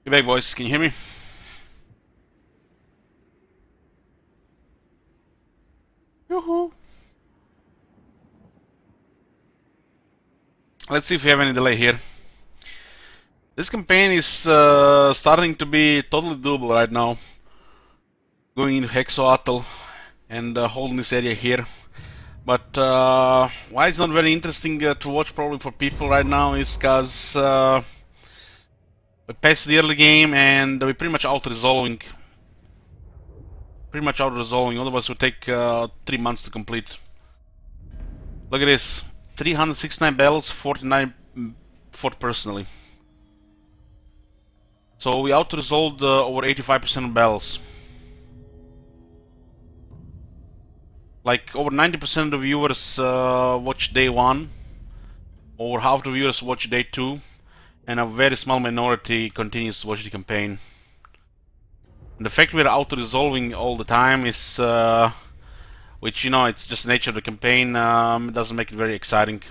Be back, boys. Can you hear me? Yoo-hoo. Let's see if we have any delay here. This campaign is starting to be totally doable right now. Going into Hexoatl and holding this area here. But why it's not very interesting to watch probably for people right now is because we passed the early game and we're pretty much out-resolving. Otherwise it would take 3 months to complete. Look at this. 369 battles, 49 fought personally. So we out-resolved over 85% of battles. Like over 90% of the viewers watch day 1, over half the viewers watch day 2, and a very small minority continues to watch the campaign. And the fact we're auto-resolving all the time is, which, you know, it's just the nature of the campaign, doesn't make it very exciting.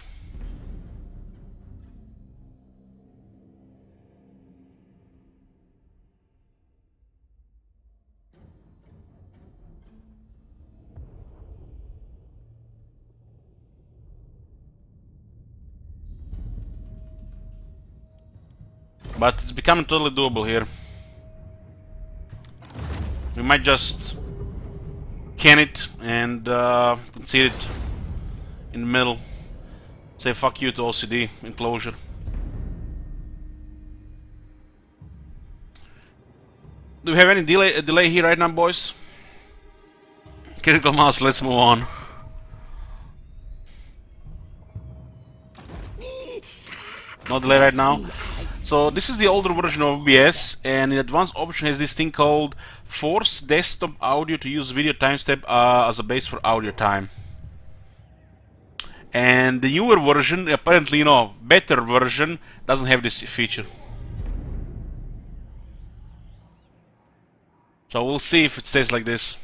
But it's becoming totally doable here. We might just can it and concede it in the middle. Say fuck you to OCD enclosure. Do we have any delay here right now, boys? Critical mass, let's move on. No delay right now. So this is the older version of OBS, and the advanced option has this thing called Force Desktop Audio to use video timestamp as a base for audio time. And the newer version, apparently, you know, better version, doesn't have this feature. So we'll see if it stays like this.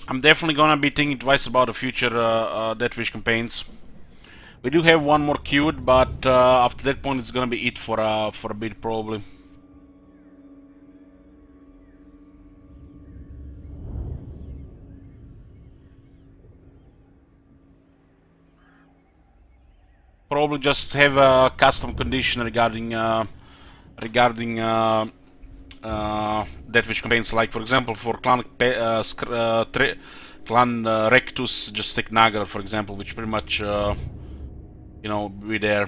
I'm definitely gonna be thinking twice about the future Death Wish campaigns. We do have one more queued, but after that point it's gonna be it for a bit probably. Probably just have a custom condition regarding Death Wish campaigns, like for example for clan Rictus, just take Nagar for example, which pretty much you know, be there.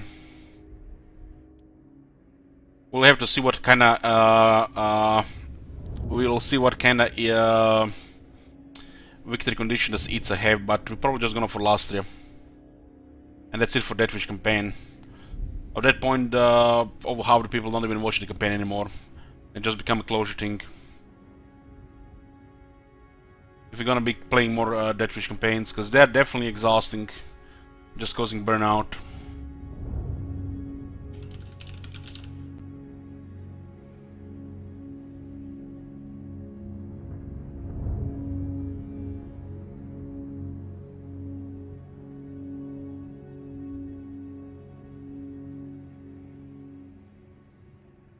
We'll have to see what kind of victory condition does Itza have, but we're probably just gonna for Lastria. And that's it for Death Wish campaign. At that point, over half the people don't even watch the campaign anymore. It just become a closure thing. If you're gonna be playing more Death Wish campaigns, because they're definitely exhausting, just causing burnout.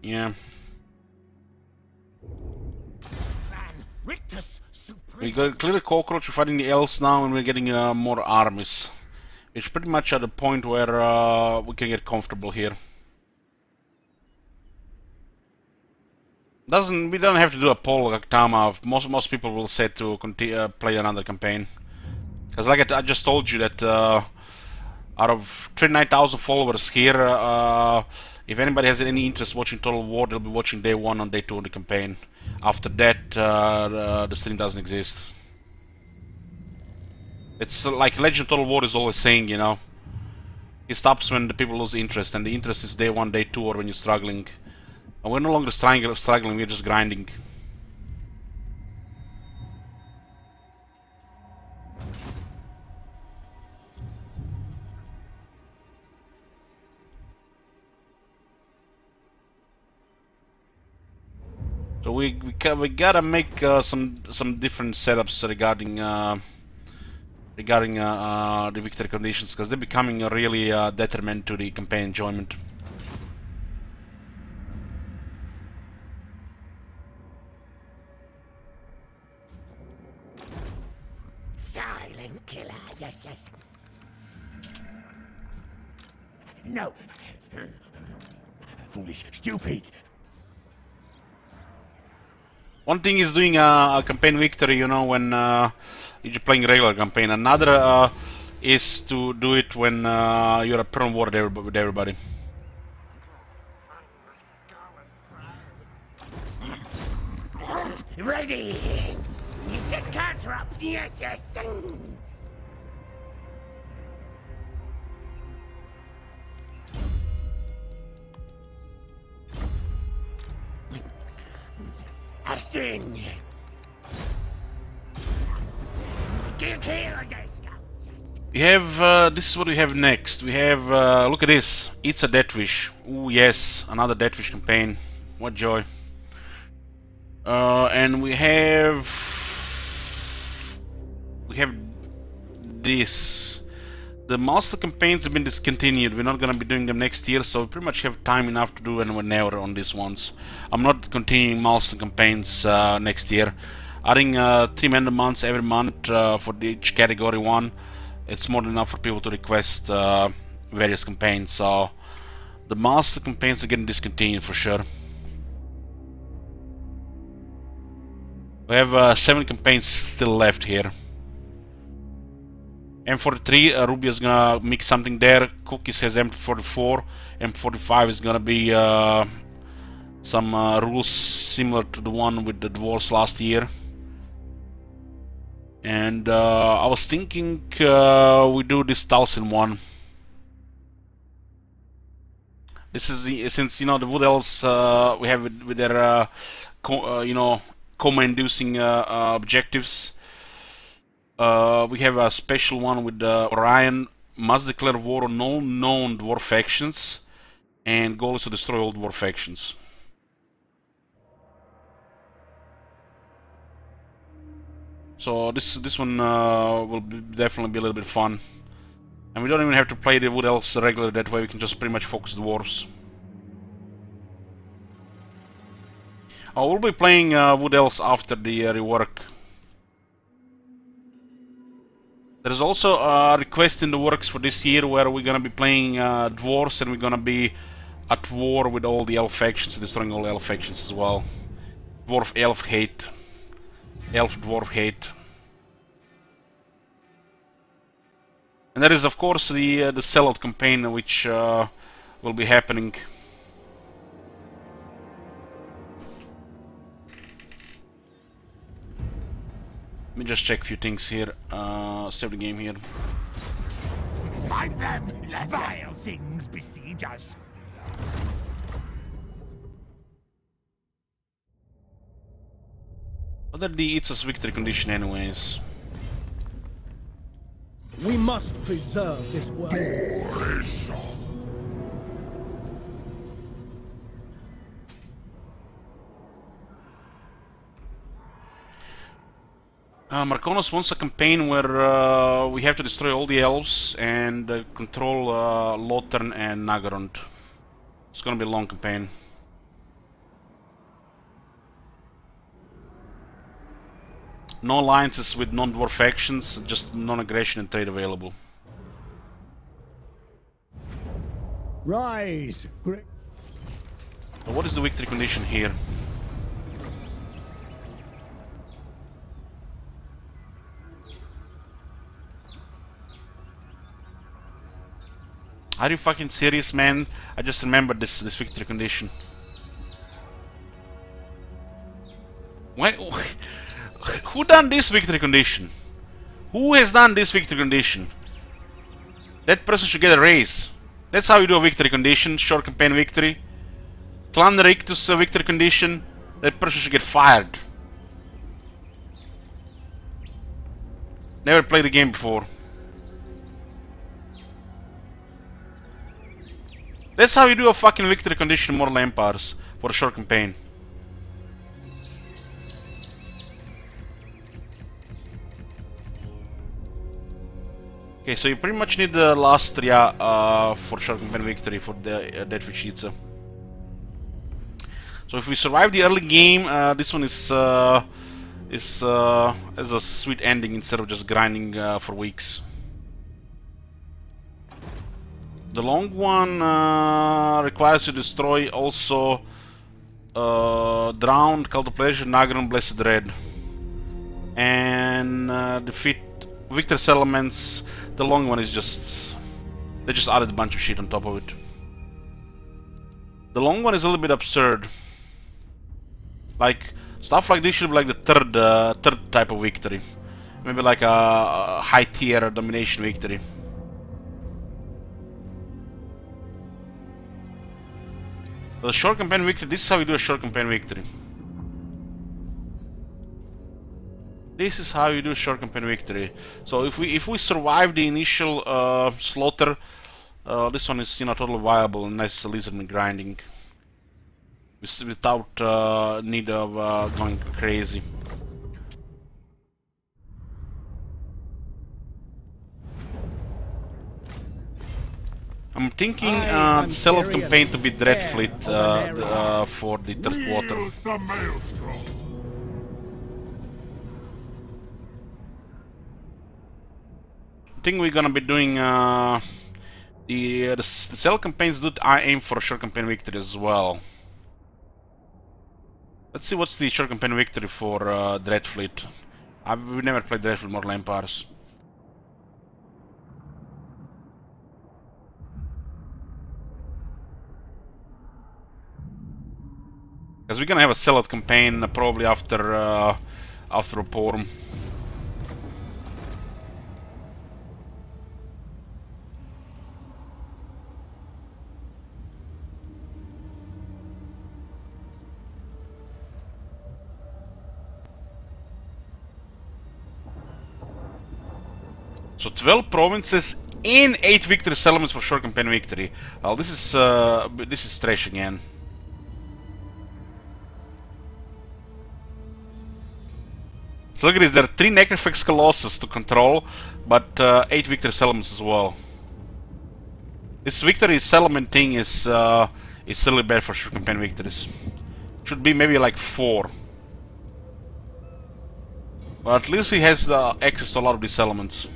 Yeah. Rictus, We got clear the cockroach, we're fighting the elves now, and we're getting more armies. It's pretty much at the point where we can get comfortable here. We don't have to do a poll like Tama. Most people will say to continue, play another campaign. Because like I just told you that out of 29,000 followers here, if anybody has any interest watching Total War, they'll be watching day 1 and day 2 of the campaign. After that, the stream doesn't exist. It's like Legend of Total War is always saying, you know, it stops when the people lose interest, and the interest is day 1, day 2, or when you're struggling. And we're no longer struggling, we're just grinding. So we gotta make some different setups regarding the victory conditions, because they're becoming a really detriment to the campaign enjoyment. Silent killer, yes, yes. No. Foolish, stupid. One thing is doing a campaign victory, you know, when you're playing regular campaign. Another is to do it when you're a perm war with everybody. Ready. You said counter up. Yes, yes. Action. We have, this is what we have next. We have, look at this. It's a Death Wish. Ooh, yes, another Death Wish campaign. What joy. And we have this. The master campaigns have been discontinued. We're not gonna be doing them next year, so we pretty much have time enough to do them whenever on these ones. I'm not continuing master campaigns next year. Adding 3 member months every month for each category one, it's more than enough for people to request various campaigns. So the master campaigns are getting discontinued for sure. We have 7 campaigns still left here. M43, Ruby is gonna mix something there. Cookies has M44. M45 is gonna be some rules similar to the one with the dwarves last year. And I was thinking we do this Talsin one. This is since, you know, the Wood Elves we have with their you know, coma-inducing objectives. We have a special one with Orion. Must declare war on all known dwarf factions, and goal is to destroy all dwarf factions. So this one will definitely be a little bit fun, and we don't even have to play the Wood Elves regularly. That way we can just pretty much focus dwarves. We'll be playing Wood Elves after the rework. There's also a request in the works for this year where we're gonna be playing dwarves, and we're gonna be at war with all the elf factions, destroying all the elf factions as well. Dwarf elf hate. Elf dwarf hate. And that is of course the sellout campaign which will be happening. Let me just check a few things here. Save the game here. Find them! Vile things besiege us. But that it's us victory condition anyways. We must preserve this world. Marconos wants a campaign where we have to destroy all the elves and control Lothern and Nagarond. It's gonna be a long campaign. No alliances with non-dwarf factions, just non-aggression and trade available. Rise! So what is the victory condition here? Are you fucking serious, man? I just remembered this victory condition. Why? Who done this victory condition? Who has done this victory condition? That person should get a raise. That's how you do a victory condition, short campaign victory. Clan Rictus victory condition. That person should get fired. Never played the game before. That's how you do a fucking victory condition in Mortal Empires for a short campaign. Okay, so you pretty much need the last Lastria for short campaign victory for the Dead Vishitsa. So if we survive the early game, this one is has a sweet ending instead of just grinding for weeks. The long one requires you to destroy also Drowned, Cult of Pleasure, Nagron, Blessed Red, and defeat Victor Settlements. The long one is just... they just added a bunch of shit on top of it. The long one is a little bit absurd. Like, stuff like this should be like the third type of victory. Maybe like a high tier domination victory. The short campaign victory, this is how you do a short campaign victory. This is how you do a short campaign victory. So if we survive the initial slaughter, this one is, you know, totally viable and nice lizardman grinding. Without need of going crazy. I'm thinking the sellout campaign to be Dreadfleet for the third quarter. I think we're gonna be doing the cell campaigns do aim for a short campaign victory as well. Let's see what's the short campaign victory for Dreadfleet. We've never played Dreadfleet Mortal Empires. Because we're gonna have a sellout campaign probably after after Reform. So 12 provinces and 8 victory settlements for short campaign victory. Well, this is trash again. So look at this, there are 3 Necrofex Colossus to control, but 8 victory settlements as well. This victory settlement thing is silly bad for short campaign victories. Should be maybe like 4. But at least he has access to a lot of these settlements.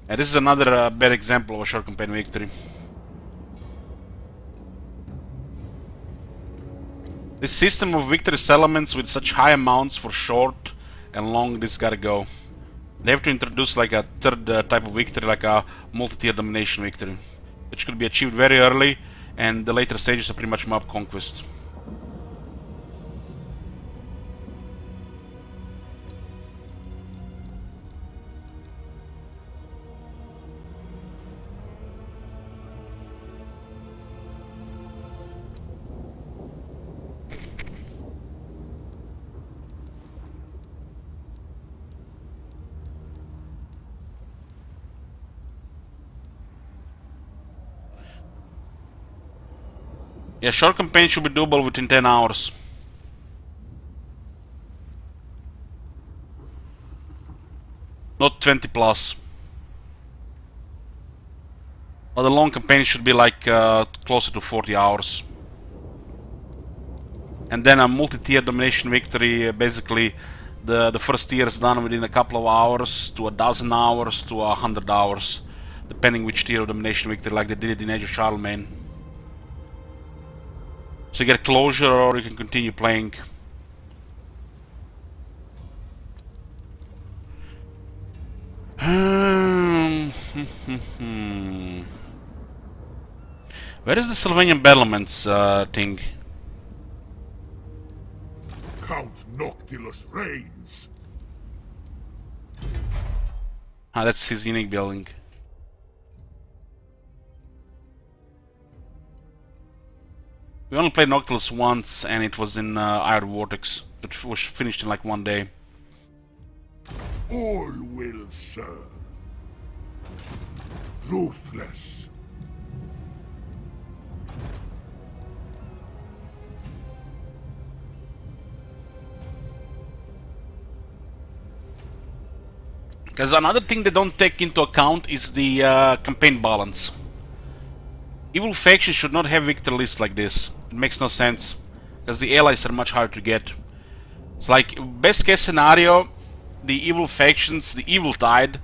And this is another bad example of a short campaign victory. This system of victory settlements with such high amounts for short and long, this gotta go. They have to introduce like a third type of victory, like a multi-tier domination victory, which could be achieved very early, and the later stages are pretty much mob conquest. Yeah, short campaign should be doable within 10 hours. Not 20 plus. But the long campaign should be like closer to 40 hours. And then a multi-tier domination victory, basically the first tier is done within a couple of hours, to 1,000 hours, to 100 hours. Depending which tier of domination victory, like they did in Age of Charlemagne. So you get closure, or you can continue playing. Where is the Sylvanian battlements thing? Count Noctilus reigns. Ah, that's his unique building. We only played Noctilus once, and it was in Iron Vortex. It was finished in like 1 day. All will serve. Ruthless. Because another thing they don't take into account is the campaign balance. Evil factions should not have victory lists like this. It makes no sense. Because the allies are much harder to get. It's like, best case scenario, the evil factions, the evil tide,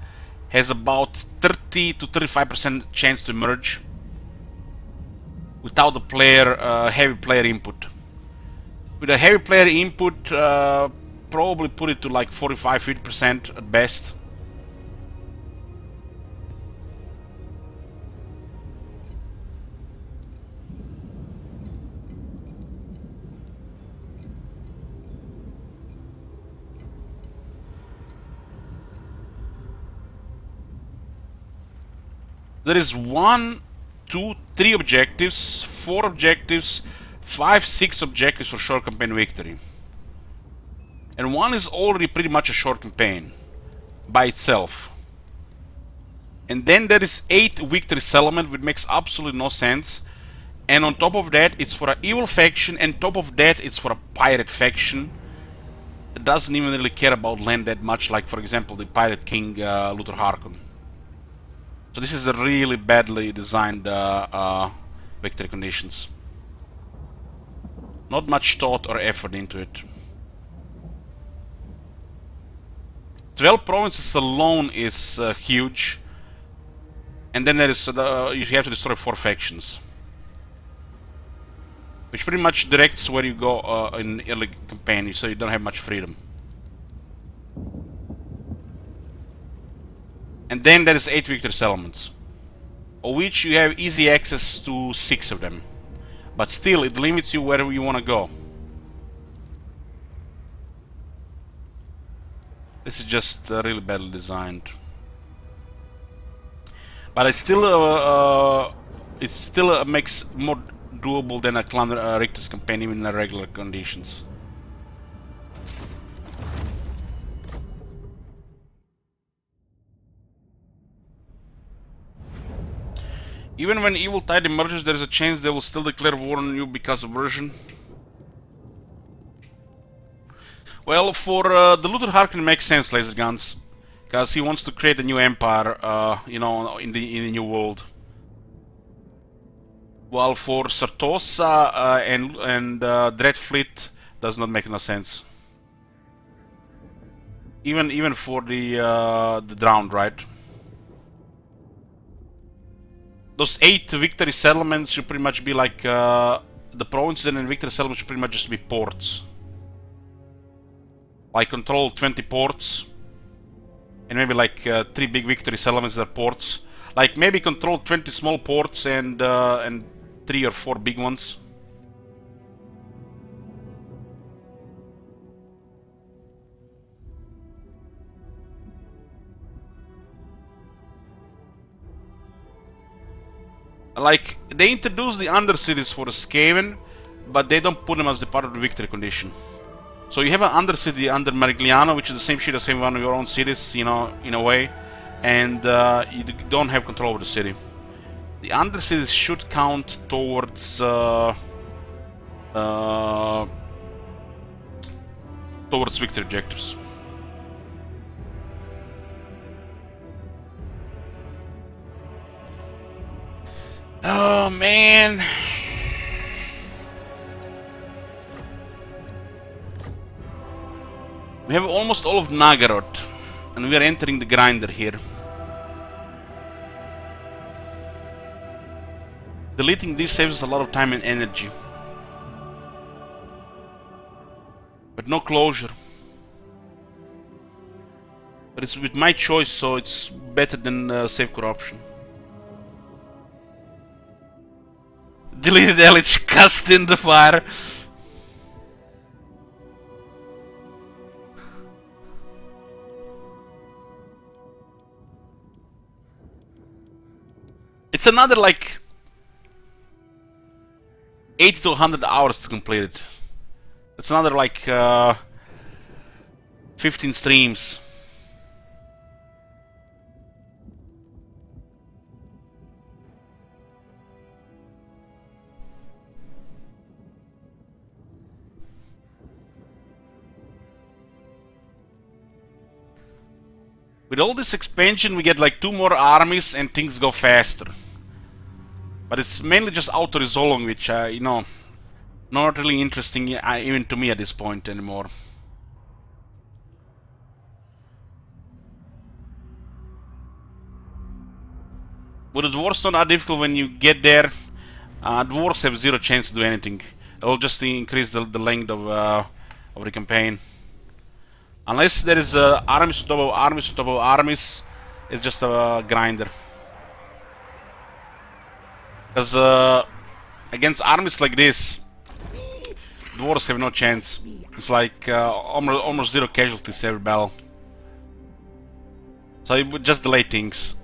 has about 30 to 35% chance to emerge without the heavy player input. With a heavy player input, probably put it to like 45-50% at best. There is 1, 2, 3 objectives, 4 objectives, 5, 6 objectives for short campaign victory. And 1 is already pretty much a short campaign by itself. And then there is 8 victory settlement, which makes absolutely no sense. And on top of that, it's for an evil faction, and top of that, it's for a pirate faction. It doesn't even really care about land that much, like for example the Pirate King Luther Harkon. So this is a really badly designed victory conditions. Not much thought or effort into it. 12 provinces alone is huge. And then there is you have to destroy 4 factions. Which pretty much directs where you go in early campaign, so you don't have much freedom. And then there is 8 victory settlements, of which you have easy access to 6 of them. But still, it limits you where you want to go. This is just really badly designed. But it still makes more doable than a clan Rictus campaign, even in regular conditions. Even when Evil Tide emerges, there is a chance they will still declare war on you because of version. Well, for the Luther Harkon, it makes sense, laser guns, because he wants to create a new empire, you know, in the new world. While for Sartosa and Dreadfleet, does not make no sense. Even for the Drowned, right? Those 8 victory settlements should pretty much be like the provinces, and then victory settlements should pretty much just be ports. Like control 20 ports, and maybe like 3 big victory settlements that are ports. Like maybe control 20 small ports and 3 or 4 big ones. Like, they introduce the undercities for Skaven, but they don't put them as the part of the victory condition. So you have an undercity under Marigliano, which is the same shit as having one of your own cities, you know, in a way, and you don't have control over the city. The undercities should count towards towards victory objectives. Oh man. We have almost all of Nagaroth, and we are entering the grinder here. Deleting this saves us a lot of time and energy. But no closure. But it's with my choice, so it's better than save corruption. Deleted Elich, cast in the fire. It's another like 80 to 100 hours to complete it. That's another like 15 streams. With all this expansion, we get like 2 more armies and things go faster. But it's mainly just auto-resolving, which, you know, not really interesting even to me at this point anymore. With the dwarves not that difficult when you get there. Dwarves have 0 chance to do anything. It'll just increase the length of the campaign. Unless there is armies on top of armies on top of armies, it's just a grinder. Because against armies like this, dwarves have no chance. It's like almost 0 casualties every battle. So it would just delay things.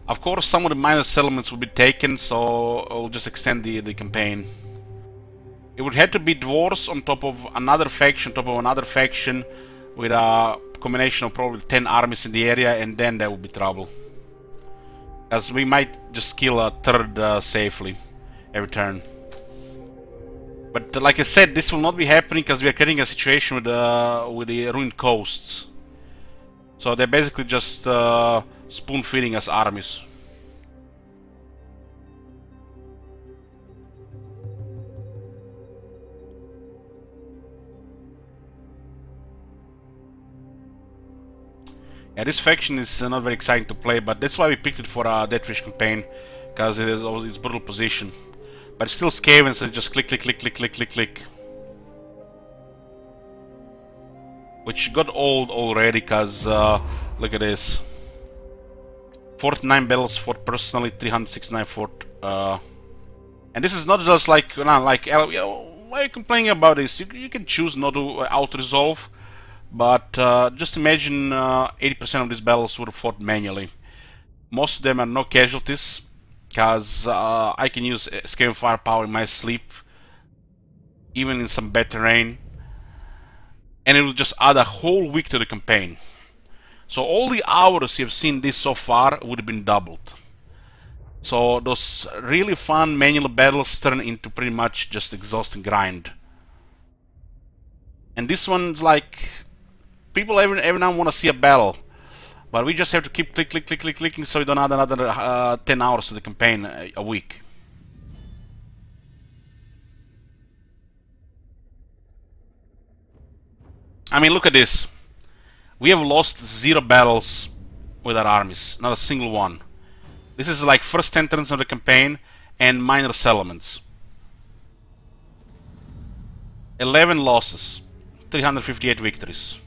Of course, some of the minor settlements will be taken, so I'll just extend the campaign. It would have to be dwarves on top of another faction, on top of another faction, with a combination of probably 10 armies in the area, and then there would be trouble. As we might just kill a third safely every turn. But like I said, this will not be happening because we are creating a situation with the ruined coasts. So they're basically just spoon feeding us armies. Yeah, this faction is not very exciting to play, but that's why we picked it for a Deathwish campaign, because it is always its brutal position. But it's still Skaven, so it's just click, click, click, click, click, click, click. Which got old already, because look at this. 49 battles fought personally, 369 fought. And this is not just like, why are you complaining about this? You can choose not to auto-resolve. But just imagine 80% of these battles were fought manually. Most of them are no casualties, because I can use Skaven firepower in my sleep, even in some bad terrain, and it will just add a whole week to the campaign. So all the hours you've seen this so far would have been doubled. So those really fun manual battles turn into pretty much just exhausting grind. And this one's like, people every now want to see a battle, but we just have to keep click, click, click, click, clicking, so we don't add another 10 hours to the campaign a week. I mean, look at this. We have lost 0 battles with our armies, not a single one. This is like first 10 turns of the campaign and minor settlements. 11 losses, 358 victories.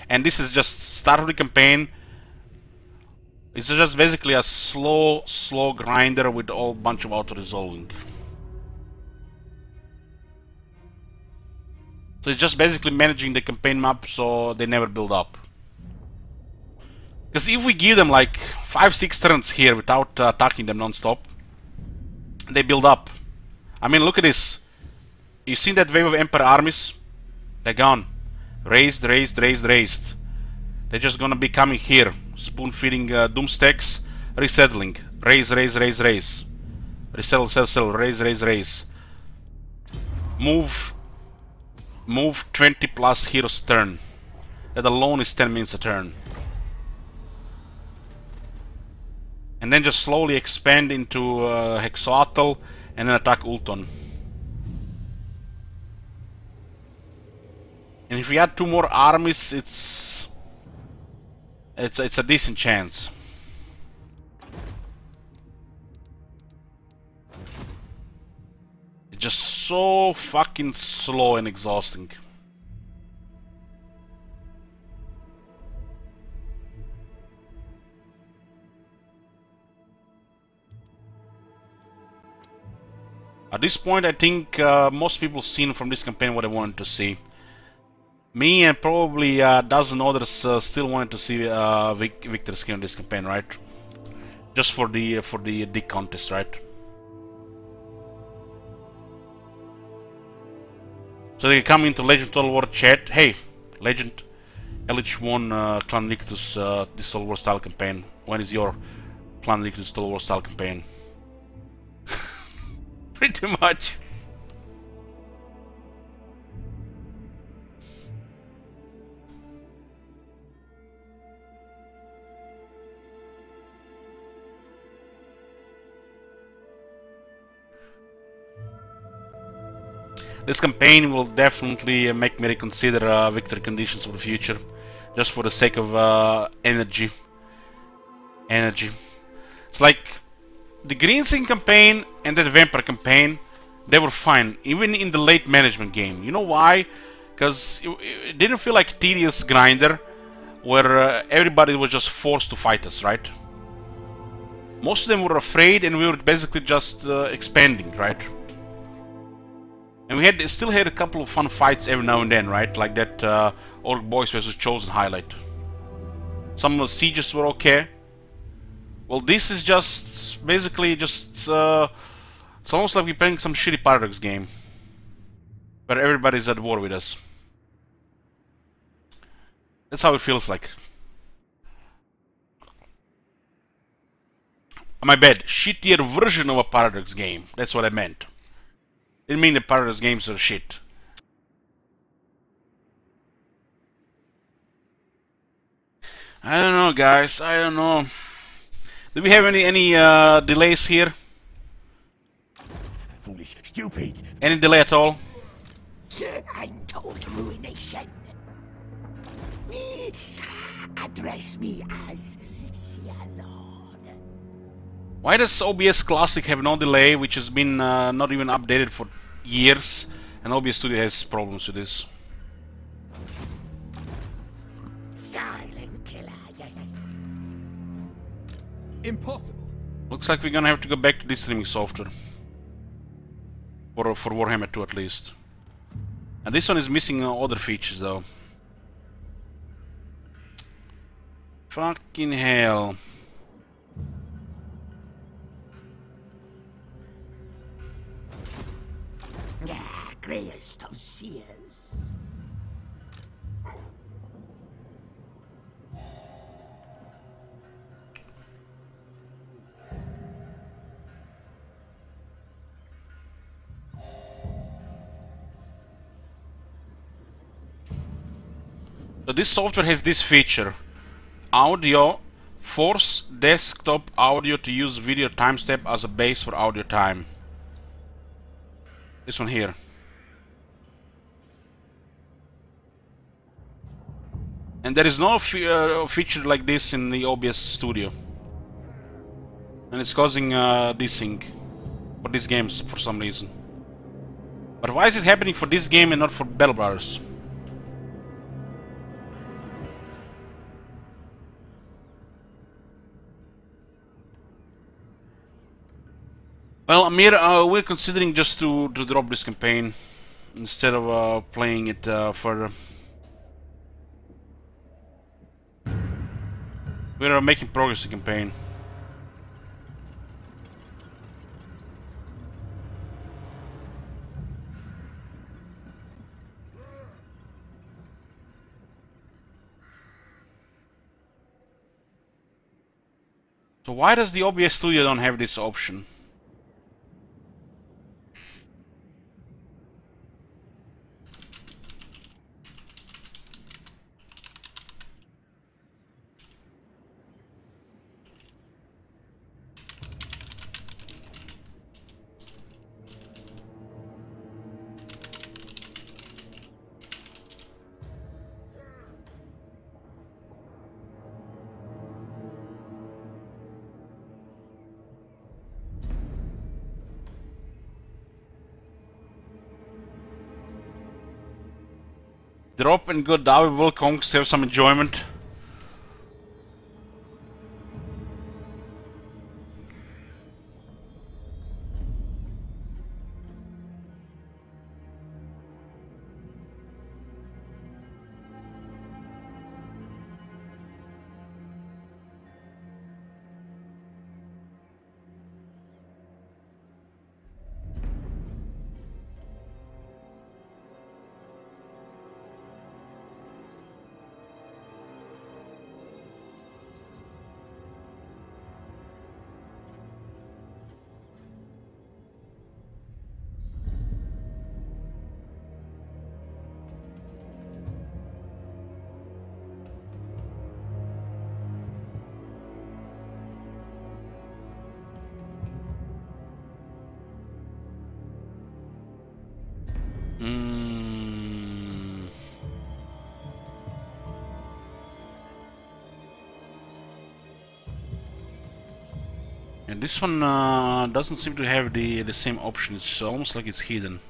And this is just start of the campaign. It's just basically a slow grinder with a whole bunch of auto-resolving. So it's just basically managing the campaign map so they never build up. Because if we give them like 5-6 turns here without attacking them non-stop, they build up. I mean, look at this. You seen that wave of Emperor armies? They're gone. Raised, raised, raised, raised. They're just gonna be coming here, spoon-feeding doomstacks, resettling. Raise, raise, raise, raise. Resettle, settle, settle, raise, raise, raise. Move 20 plus heroes a turn. That alone is 10 minutes a turn. And then just slowly expand into Hexoatl and then attack Ulton. And if we add 2 more armies, it's a decent chance. It's just so fucking slow and exhausting. At this point, I think most people seen from this campaign what they wanted to see. Me and probably a dozen others still wanted to see Victor skin on this campaign, right? Just for the dig contest, right? So they come into Legend Total War chat. Hey, Legend, LH1 Clan Rictus this Total War style campaign. When is your Clan Rictus Total War style campaign? Pretty much. This campaign will definitely make me reconsider victory conditions for the future, just for the sake of energy. It's like the Green Skin campaign and the Vampire campaign, they were fine, even in the late management game. You know why? Because it didn't feel like tedious grinder, where everybody was just forced to fight us, right? Most of them were afraid, and we were basically just expanding, right? And we still had a couple of fun fights every now and then, right? Like that Orc Boys vs. Chosen highlight. Some of the sieges were okay. Well, this is just basically just it's almost like we're playing some shitty Paradox game where everybody's at war with us. That's how it feels like. My bad. Shittier version of a Paradox game. That's what I meant. Didn't mean the Paradox games are shit. I don't know, guys. I don't know. Do we have any delays here? Foolish, stupid. Any delay at all? Untold ruination. Address me as Sir Lord. Why does OBS Classic have no delay, which has been not even updated for years, and OBS Studio has problems with this? Silent killer, yes. Impossible. Looks like we're gonna have to go back to this streaming software. For Warhammer 2 at least. And this one is missing other features though. Fucking hell. Greyest of seers. So this software has this feature. Audio. Force desktop audio to use video timestamp as a base for audio time. This one here. And there is no feature like this in the OBS Studio. And it's causing desync for these games for some reason. But why is it happening for this game and not for Battle Brothers? Well, Amir, we're considering just to drop this campaign instead of playing it further. We're making progress in the campaign. So why does the OBS Studio don't have this option? Drop and go down, welcome to have some enjoyment. And this one doesn't seem to have the same option. It's almost like it's hidden.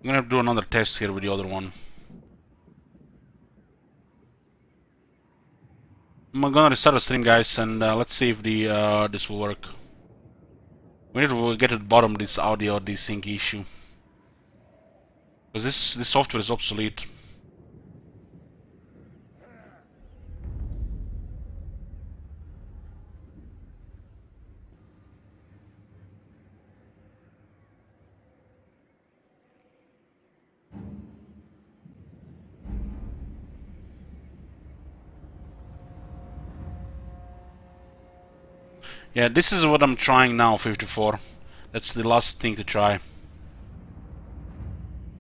I'm gonna have to do another test here with the other one. I'm gonna restart the stream, guys, and let's see if the this will work. We need to get to the bottom of this audio desync issue, because this software is obsolete. Yeah, this is what I'm trying now, 54. That's the last thing to try.